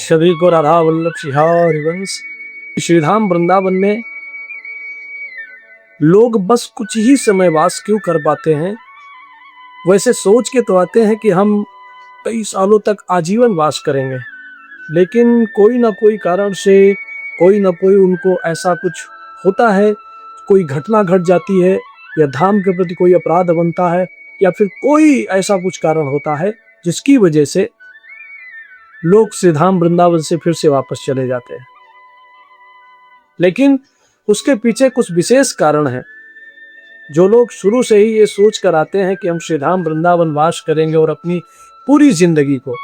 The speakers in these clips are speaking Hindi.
सभी को राधा वल्लभ सिहारी वंश। श्रीधाम वृंदावन में लोग बस कुछ ही समय वास क्यों कर पाते हैं। वैसे सोच के तो आते हैं कि हम कई सालों तक आजीवन वास करेंगे, लेकिन कोई ना कोई कारण से कोई ना कोई उनको ऐसा कुछ होता है, कोई घटना घट जाती है या धाम के प्रति कोई अपराध बनता है या फिर कोई ऐसा कुछ कारण होता है जिसकी वजह से लोग श्रीधाम वृंदावन से फिर से वापस चले जाते हैं। लेकिन उसके पीछे कुछ विशेष कारण है। जो लोग शुरू से ही ये सोच कर आते हैं कि हम श्रीधाम वृंदावन वास करेंगे और अपनी पूरी जिंदगी को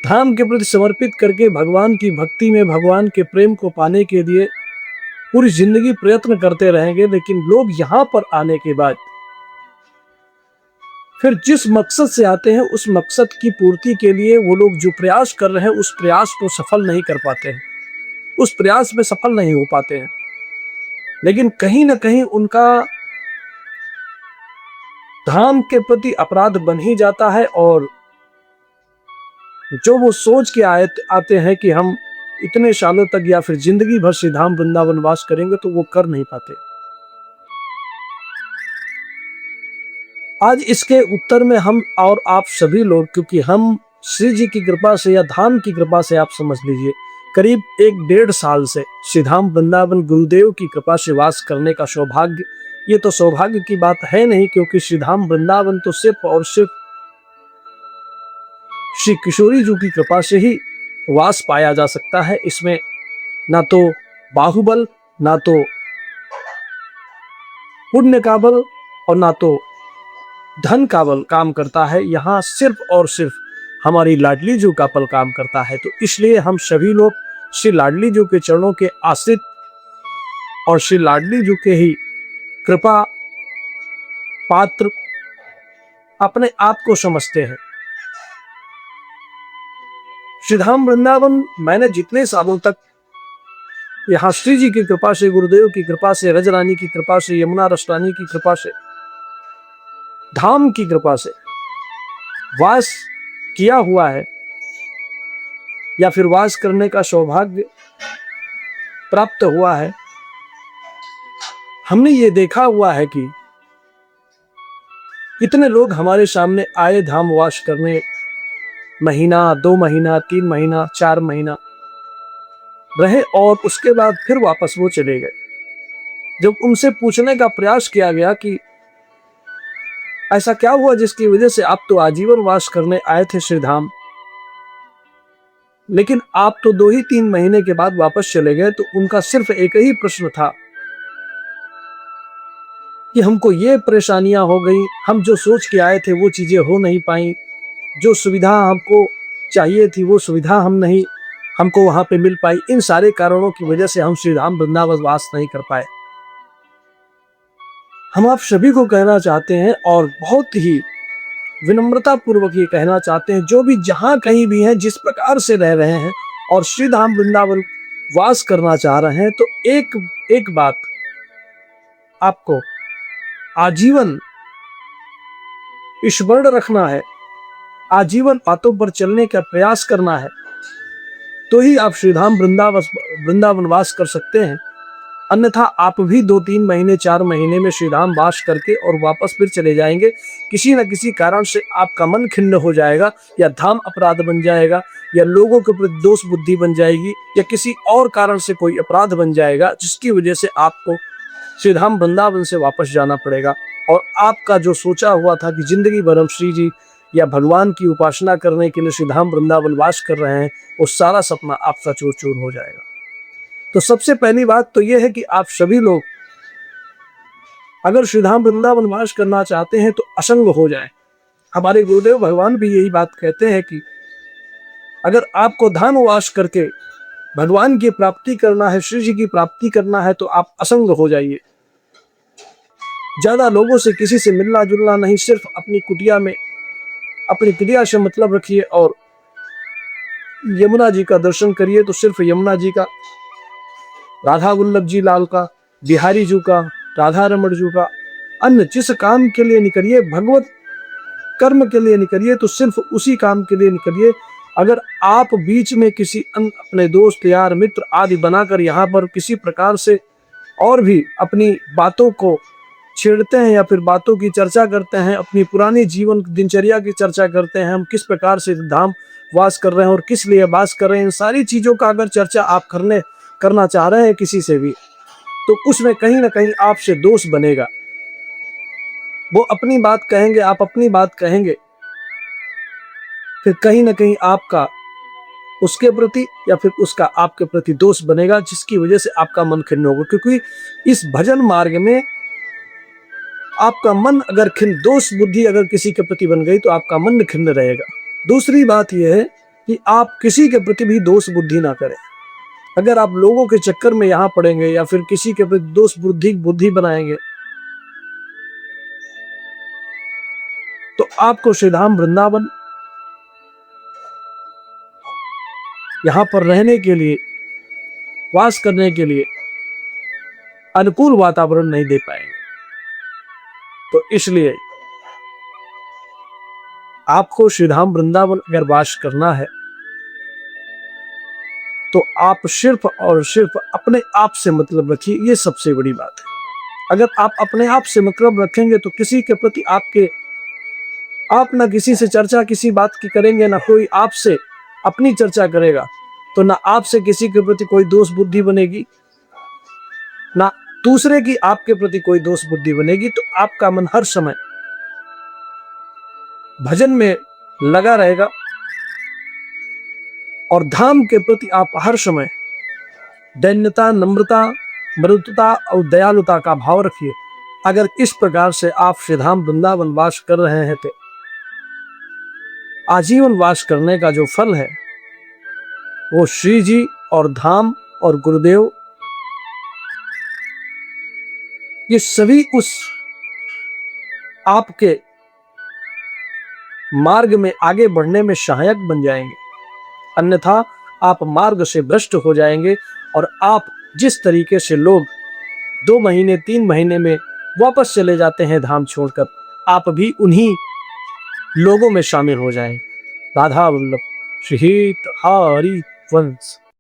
धाम के प्रति समर्पित करके भगवान की भक्ति में भगवान के प्रेम को पाने के लिए पूरी जिंदगी प्रयत्न करते रहेंगे, लेकिन लोग यहां पर आने के बाद फिर जिस मकसद से आते हैं उस मकसद की पूर्ति के लिए वो लोग जो प्रयास कर रहे हैं उस प्रयास को सफल नहीं कर पाते हैं, उस प्रयास में सफल नहीं हो पाते हैं। लेकिन कहीं ना कहीं उनका धाम के प्रति अपराध बन ही जाता है और जो वो सोच के आते हैं कि हम इतने सालों तक या फिर जिंदगी भर श्रीधाम वृंदावन वास करेंगे तो वो कर नहीं पाते। आज इसके उत्तर में हम और आप सभी लोग, क्योंकि हम श्री जी की कृपा से या धाम की कृपा से, आप समझ लीजिए करीब 1-1.5 साल से श्रीधाम वृंदावन गुरुदेव की कृपा से वास करने का सौभाग्य, ये तो सौभाग्य की बात है नहीं, क्योंकि श्रीधाम वृंदावन तो सिर्फ और सिर्फ श्री किशोरी जी की कृपा से ही वास पाया जा सकता है। इसमें ना तो बाहुबल, ना तो पुण्य का बल और ना तो धन का बल काम करता है। यहाँ सिर्फ और सिर्फ हमारी लाडली जी का पल काम करता है। तो इसलिए हम सभी लोग श्री लाडली जी के चरणों के आश्रित और श्री लाडली जी के ही कृपा पात्र अपने आप को समझते हैं। श्रीधाम वृंदावन मैंने जितने सालों तक यहाँ श्री जी की कृपा से, गुरुदेव की कृपा से, रजरानी की कृपा से, यमुना रसरानी की कृपा से, धाम की कृपा से वास किया हुआ है या फिर वास करने का सौभाग्य प्राप्त हुआ है, हमने ये देखा हुआ है कि कितने लोग हमारे सामने आए धाम वास करने, महीना, 2 महीना, 3 महीना, 4 महीना रहे और उसके बाद फिर वापस वो चले गए। जब उनसे पूछने का प्रयास किया गया कि ऐसा क्या हुआ जिसकी वजह से आप तो आजीवन वास करने आए थे श्रीधाम, लेकिन आप तो 2 ही 3 महीने के बाद वापस चले गए, तो उनका सिर्फ एक ही प्रश्न था कि हमको ये परेशानियां हो गई, हम जो सोच के आए थे वो चीजें हो नहीं पाई, जो सुविधा हमको चाहिए थी वो सुविधा हमको वहां पे मिल पाई। इन सारे कारणों की वजह से हम श्रीधाम वृंदावन वास नहीं कर पाए। हम आप सभी को कहना चाहते हैं और बहुत ही विनम्रता पूर्वक ये कहना चाहते हैं, जो भी जहां कहीं भी हैं, जिस प्रकार से रह रहे हैं और श्रीधाम वृंदावन वास करना चाह रहे हैं, तो एक बात आपको आजीवन स्मरण रखना है, आजीवन बातों पर चलने का प्रयास करना है, तो ही आप श्रीधाम वृंदावन वास कर सकते हैं। अन्यथा आप भी 2-3 महीने, 4 महीने में श्रीधाम वास करके और वापस फिर चले जाएंगे। किसी न किसी कारण से आपका मन खिन्न हो जाएगा, या धाम अपराध बन जाएगा, या लोगों के प्रति दोष बुद्धि बन जाएगी, या किसी और कारण से कोई अपराध बन जाएगा जिसकी वजह से आपको श्रीधाम वृंदावन से वापस जाना पड़ेगा। और आपका जो सोचा हुआ था कि जिंदगी भर हम श्री जी या भगवान की उपासना करने के लिए श्रीधाम वृंदावन वास कर रहे हैं, वो सारा सपना आपका चूर चूर हो जाएगा। तो सबसे पहली बात तो यह है कि आप सभी लोग अगर श्रीधाम वृंदावन वास करना चाहते हैं तो असंग हो जाएं। हमारे गुरुदेव भगवान भी यही बात कहते हैं कि अगर आपको धाम वास करके भगवान की प्राप्ति करना है, श्री जी की प्राप्ति करना है, तो आप असंग हो जाइए। ज्यादा लोगों से किसी से मिलना जुलना नहीं, सिर्फ अपनी कुटिया में अपनी क्रिया से मतलब रखिए और यमुना जी का दर्शन करिए, तो सिर्फ यमुना जी का, राधा वल्लभ जी लाल का, बिहारी जी का, राधा रमण जी का। अन्य जिस काम के लिए निकलिए, भगवत कर्म के लिए निकलिए, तो सिर्फ उसी काम के लिए निकलिए अगर आप बीच में किसी अपने दोस्त यार मित्र आदि बनाकर यहाँ पर किसी प्रकार से और भी अपनी बातों को छेड़ते हैं या फिर बातों की चर्चा करते हैं, अपनी पुरानी जीवन दिनचर्या की चर्चा करते हैं, हम किस प्रकार से धाम वास कर रहे हैं और किस लिए वास कर रहे हैं, इन सारी चीजों का अगर चर्चा आप करना चाह रहे हैं किसी से भी, तो उसमें कहीं ना कहीं आपसे दोष बनेगा। वो अपनी बात कहेंगे, आप अपनी बात कहेंगे, फिर कहीं ना कहीं आपका उसके प्रति या फिर उसका आपके प्रति दोष बनेगा, जिसकी वजह से आपका मन खिन्न होगा। क्योंकि इस भजन मार्ग में आपका मन अगर दोष बुद्धि अगर किसी के प्रति बन गई तो आपका मन खिन्न रहेगा। दूसरी बात यह है कि आप किसी के प्रति भी दोष बुद्धि ना करें। अगर आप लोगों के चक्कर में यहां पड़ेंगे या फिर किसी के प्रति दोष बुद्धि बनाएंगे, तो आपको श्री धाम वृंदावन यहां पर रहने के लिए, वास करने के लिए अनुकूल वातावरण नहीं दे पाएंगे। तो इसलिए आपको श्री धाम वृंदावन अगर वास करना है तो आप सिर्फ और सिर्फ अपने आप से मतलब रखिए, ये सबसे बड़ी बात है। अगर आप अपने आप से मतलब रखेंगे तो किसी के प्रति आप ना किसी से चर्चा किसी बात की करेंगे, ना कोई आपसे अपनी चर्चा करेगा, तो ना आपसे किसी के प्रति कोई दोष बुद्धि बनेगी, ना दूसरे की आपके प्रति कोई दोष बुद्धि बनेगी। तो आपका मन हर समय भजन में लगा रहेगा और धाम के प्रति आप हर समय दैन्यता, नम्रता, मृदुता और दयालुता का भाव रखिए। अगर इस प्रकार से आप श्री धाम वृंदावन वास कर रहे हैं तो आजीवन वास करने का जो फल है वो श्री जी और धाम और गुरुदेव ये सभी उस आपके मार्ग में आगे बढ़ने में सहायक बन जाएंगे। अन्यथा आप मार्ग से भ्रष्ट हो जाएंगे और आप जिस तरीके से लोग 2 महीने 3 महीने में वापस चले जाते हैं धाम छोड़कर, आप भी उन्हीं लोगों में शामिल हो जाएं। राधा वल्लभ श्री हरि वंश।